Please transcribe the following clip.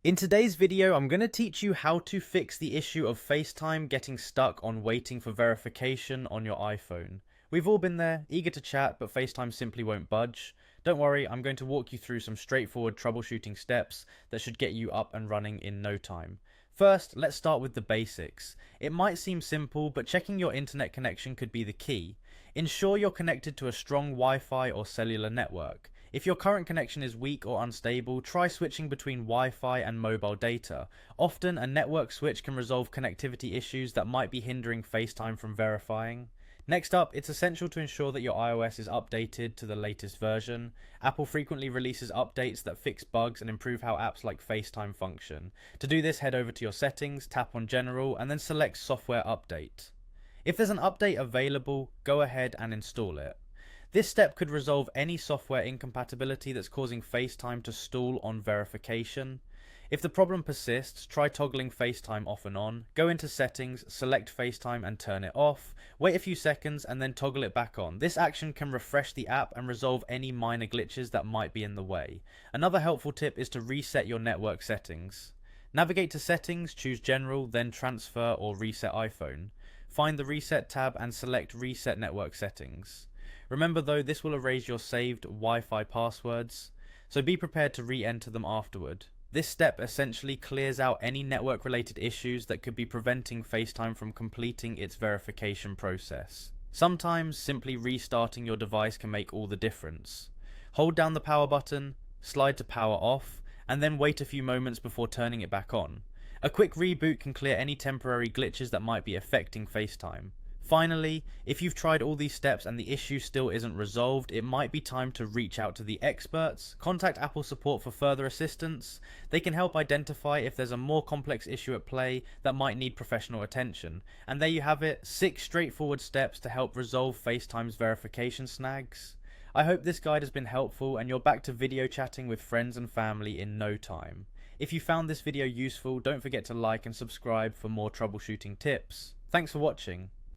In today's video, I'm going to teach you how to fix the issue of FaceTime getting stuck on waiting for verification on your iPhone. We've all been there, eager to chat, but FaceTime simply won't budge. Don't worry, I'm going to walk you through some straightforward troubleshooting steps that should get you up and running in no time. First, let's start with the basics. It might seem simple, but checking your internet connection could be the key. Ensure you're connected to a strong Wi-Fi or cellular network. If your current connection is weak or unstable, try switching between Wi-Fi and mobile data. Often, a network switch can resolve connectivity issues that might be hindering FaceTime from verifying. Next up, it's essential to ensure that your iOS is updated to the latest version. Apple frequently releases updates that fix bugs and improve how apps like FaceTime function. To do this, head over to your settings, tap on General, and then select Software Update. If there's an update available, go ahead and install it. This step could resolve any software incompatibility that's causing FaceTime to stall on verification. If the problem persists, try toggling FaceTime off and on. Go into Settings, select FaceTime and turn it off. Wait a few seconds and then toggle it back on. This action can refresh the app and resolve any minor glitches that might be in the way. Another helpful tip is to reset your network settings. Navigate to Settings, choose General, then Transfer or Reset iPhone. Find the Reset tab and select Reset Network Settings. Remember though, this will erase your saved Wi-Fi passwords, so be prepared to re-enter them afterward. This step essentially clears out any network-related issues that could be preventing FaceTime from completing its verification process. Sometimes, simply restarting your device can make all the difference. Hold down the power button, slide to power off, and then wait a few moments before turning it back on. A quick reboot can clear any temporary glitches that might be affecting FaceTime. Finally, if you've tried all these steps and the issue still isn't resolved, it might be time to reach out to the experts. Contact Apple support for further assistance. They can help identify if there's a more complex issue at play that might need professional attention. And there you have it, 6 straightforward steps to help resolve FaceTime's verification snags. I hope this guide has been helpful and you're back to video chatting with friends and family in no time. If you found this video useful, don't forget to like and subscribe for more troubleshooting tips. Thanks for watching.